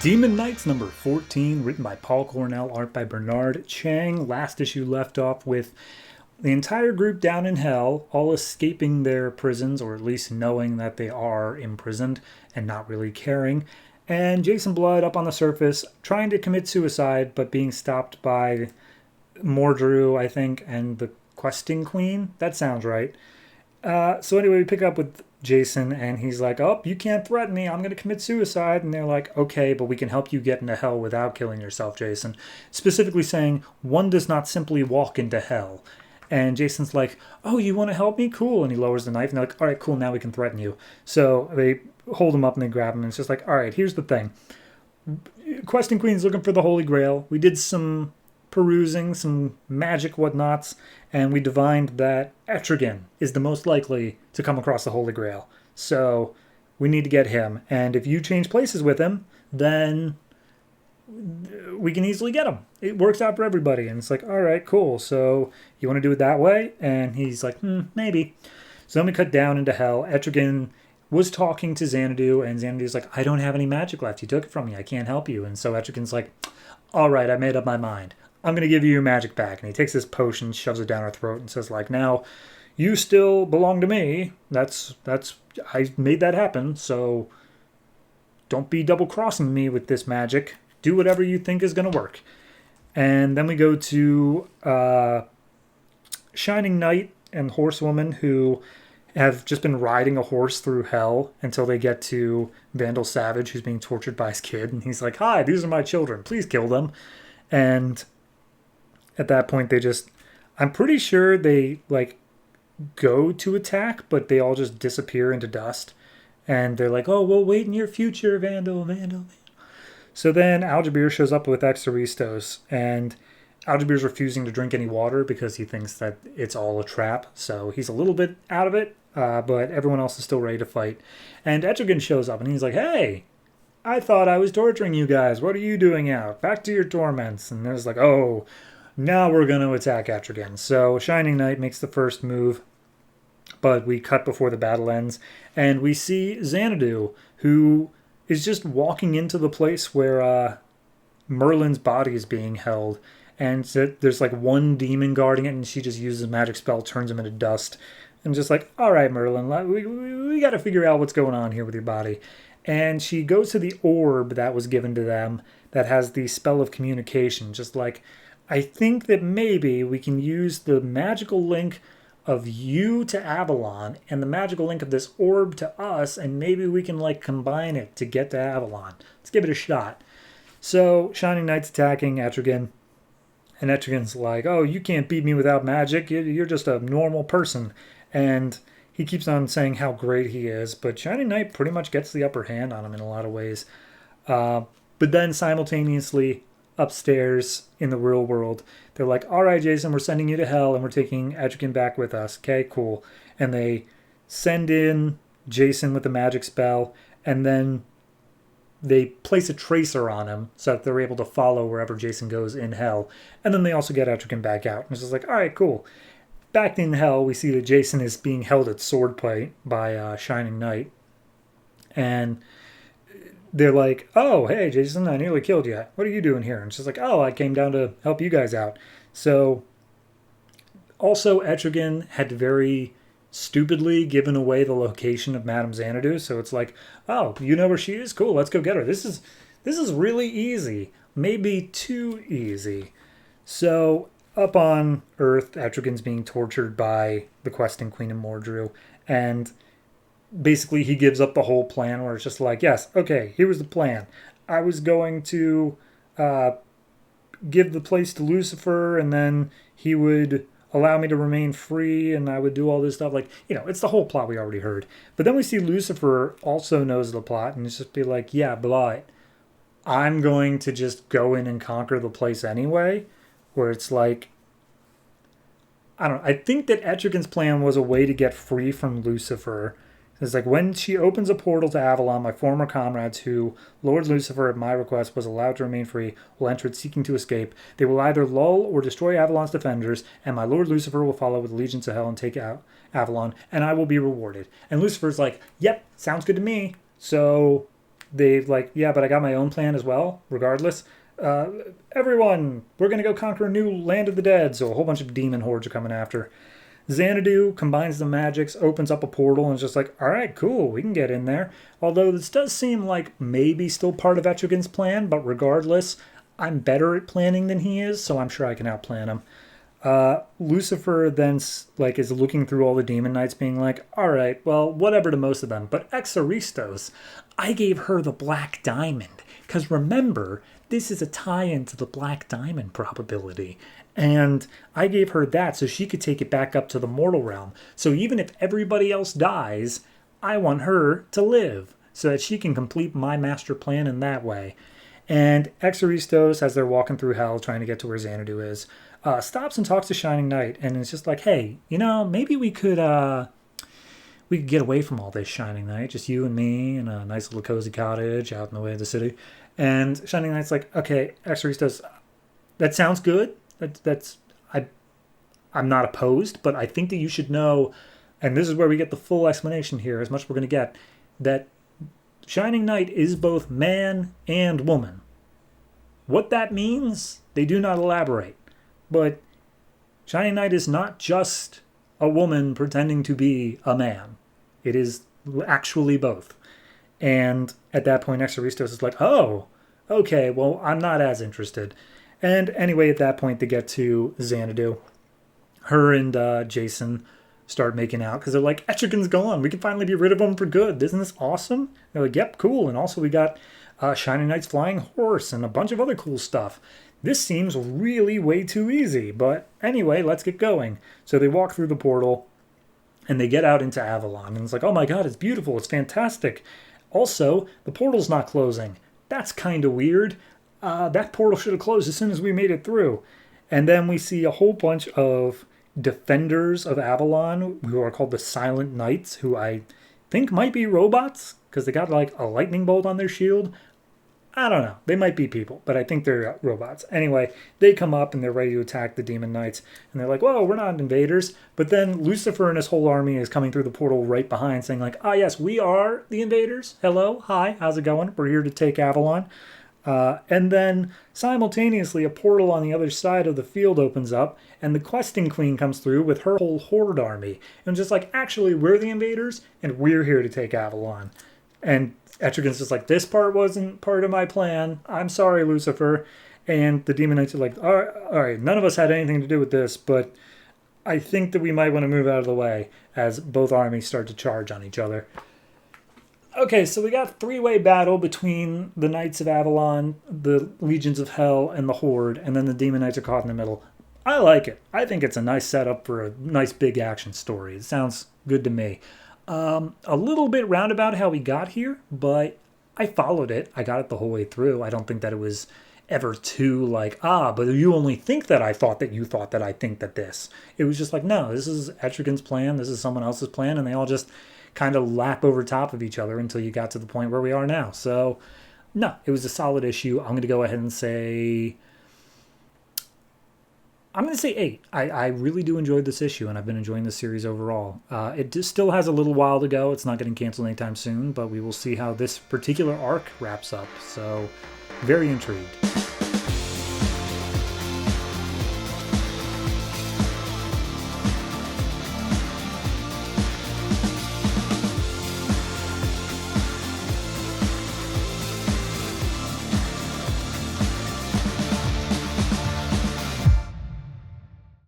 Demon Knights number 14, written by Paul Cornell, art by Bernard Chang. Last issue left off with the entire group down in hell, all escaping their prisons, or at least knowing that they are imprisoned and not really caring. And Jason Blood up on the surface, trying to commit suicide, but being stopped by Mordru, I think, and the Questing Queen. That sounds right. So anyway, we pick up with Jason, and he's like, oh, you can't threaten me. I'm going to commit suicide. And they're like, okay, but we can help you get into hell without killing yourself, Jason. Specifically saying, one does not simply walk into hell. And Jason's like, oh, you want to help me? Cool. And he lowers the knife, and they're like, all right, cool, now we can threaten you. So they hold him up, and they grab him, and it's just like, all right, here's the thing. Questing Queen's looking for the Holy Grail. We did some perusing, some magic whatnots, and we divined that Etrigan is the most likely to come across the Holy Grail. So we need to get him. And if you change places with him, then we can easily get him. It works out for everybody. And it's like, all right, cool. So you want to do it that way? And he's like, maybe. So then we cut down into hell. Etrigan was talking to Xanadu, and Xanadu's like, I don't have any magic left. You took it from me. I can't help you. And so Etrigan's like, all right, I made up my mind. I'm going to give you your magic back. And he takes this potion, shoves it down her throat, and says, like, now, you still belong to me. I made that happen, so don't be double-crossing me with this magic. Do whatever you think is going to work. And then we go to Shining Knight and Horsewoman, who have just been riding a horse through hell until they get to Vandal Savage, who's being tortured by his kid. And he's like, hi, these are my children. Please kill them. And at that point, I'm pretty sure they, go to attack, but they all just disappear into dust. And they're like, oh, we'll wait in your future, Vandal. So then Algebir shows up with Exoristos, and Algebir's refusing to drink any water because he thinks that it's all a trap. So he's a little bit out of it, but everyone else is still ready to fight. And Etrigan shows up, and he's like, hey, I thought I was torturing you guys. What are you doing out? Back to your torments. And there's like, oh, now we're going to attack Etrigan. So Shining Knight makes the first move, but we cut before the battle ends, and we see Xanadu, who is just walking into the place where Merlin's body is being held. And there's like one demon guarding it, and she just uses a magic spell, turns him into dust. And just like, all right, Merlin, we got to figure out what's going on here with your body. And she goes to the orb that was given to them that has the spell of communication. Just like, I think that maybe we can use the magical link of you to Avalon and the magical link of this orb to us, and maybe we can combine it to get to Avalon. Let's give it a shot. So Shining Knight's attacking Etrigan, and Etrigan's like, oh, you can't beat me without magic. You're just a normal person. And he keeps on saying how great he is, but Shining Knight pretty much gets the upper hand on him in a lot of ways. But then simultaneously, upstairs in the real world, they're like, all right, Jason, we're sending you to hell, and we're taking Etrigan back with us. Okay, cool. And they send in Jason with the magic spell, and then they place a tracer on him so that they're able to follow wherever Jason goes in hell. And then they also get Etrigan back out. And it's just like, all right, cool. Back in hell, we see that Jason is being held at swordplay by Shining Knight. And they're like, oh, hey, Jason, I nearly killed you. What are you doing here? And she's like, oh, I came down to help you guys out. So also Etrigan had very stupidly given away the location of Madame Xanadu. So it's like, oh, you know where she is? Cool, let's go get her. This is really easy. Maybe too easy. So up on Earth, Etrigan's being tortured by the Questing Queen and Mordru. And basically he gives up the whole plan, where it's just like, yes, okay, here was the plan. I was going to give the place to Lucifer, and then he would allow me to remain free, and I would do all this stuff. It's the whole plot we already heard. But then we see Lucifer also knows the plot, and it's just be like, yeah, but I'm going to just go in and conquer the place anyway, where it's like, I don't know. I think that Etrigan's plan was a way to get free from Lucifer. It's like, when she opens a portal to Avalon, my former comrades who Lord Lucifer, at my request, was allowed to remain free, will enter it seeking to escape. They will either lull or destroy Avalon's defenders, and my Lord Lucifer will follow with legions of hell and take out Avalon, and I will be rewarded. And Lucifer's like, yep, sounds good to me. So they've like, yeah, but I got my own plan as well, regardless. Uh, Everyone, we're going to go conquer a new land of the dead. So a whole bunch of demon hordes are coming after. Xanadu combines the magics, opens up a portal, and is just like, all right, cool, we can get in there. Although this does seem like maybe still part of Etrigan's plan, but regardless, I'm better at planning than he is, so I'm sure I can outplan him. Lucifer then like is looking through all the demon knights, being like, all right, well, whatever to most of them, but Exaristos, I gave her the black diamond, because remember, this is a tie-in to the black diamond probability. And I gave her that so she could take it back up to the mortal realm. So even if everybody else dies, I want her to live so that she can complete my master plan in that way. And Exaristos, as they're walking through hell trying to get to where Xanadu is, stops and talks to Shining Knight, and it's just like, hey, maybe we could get away from all this, Shining Knight, just you and me in a nice little cozy cottage out in the way of the city. And Shining Knight's like, okay, Exaristos, that sounds good. I'm not opposed, but I think that you should know, and this is where we get the full explanation here, as much as we're going to get, that Shining Knight is both man and woman. What that means, they do not elaborate. But Shining Knight is not just a woman pretending to be a man. It is actually both. And at that point, Exaristos is like, oh, okay, well, I'm not as interested. And anyway, at that point, they get to Xanadu. Her and Jason start making out because they're like, Etrigan's gone. We can finally be rid of him for good. Isn't this awesome? They're like, yep, cool. And also we got Shining Knight's flying horse and a bunch of other cool stuff. This seems really way too easy. But anyway, let's get going. So they walk through the portal and they get out into Avalon. And it's like, oh my god, it's beautiful. It's fantastic. Also, the portal's not closing. That's kind of weird. That portal should have closed as soon as we made it through. And then we see a whole bunch of defenders of Avalon who are called the Silent Knights, who I think might be robots because they got like a lightning bolt on their shield. I don't know. They might be people, but I think they're robots. Anyway, they come up and they're ready to attack the demon knights. And they're like, whoa, we're not invaders. But then Lucifer and his whole army is coming through the portal right behind saying like, ah, yes, we are the invaders. Hello. Hi. How's it going? We're here to take Avalon. And then simultaneously a portal on the other side of the field opens up and the questing queen comes through with her whole horde army. And just like, actually, we're the invaders and we're here to take Avalon. And Etrigan's just like, this part wasn't part of my plan. I'm sorry, Lucifer. And the demon knights are like, all right, none of us had anything to do with this, but I think that we might want to move out of the way as both armies start to charge on each other. Okay, so we got three-way battle between the Knights of Avalon, the Legions of Hell, and the Horde, and then the Demon Knights are caught in the middle. I like it. I think it's a nice setup for a nice big action story. It sounds good to me. A little bit roundabout how we got here, but I followed it. I got it the whole way through. I don't think that it was ever too like, but you only think that I thought that you thought that I think that this. It was just like, no, this is Etrigan's plan, this is someone else's plan, and they all just kind of lap over top of each other until you got to the point where we are now. So, no, it was a solid issue. I'm going to go ahead and say... I'm going to say 8. I really do enjoy this issue, and I've been enjoying this series overall. It just still has a little while to go. It's not getting canceled anytime soon, but we will see how this particular arc wraps up. So, very intrigued.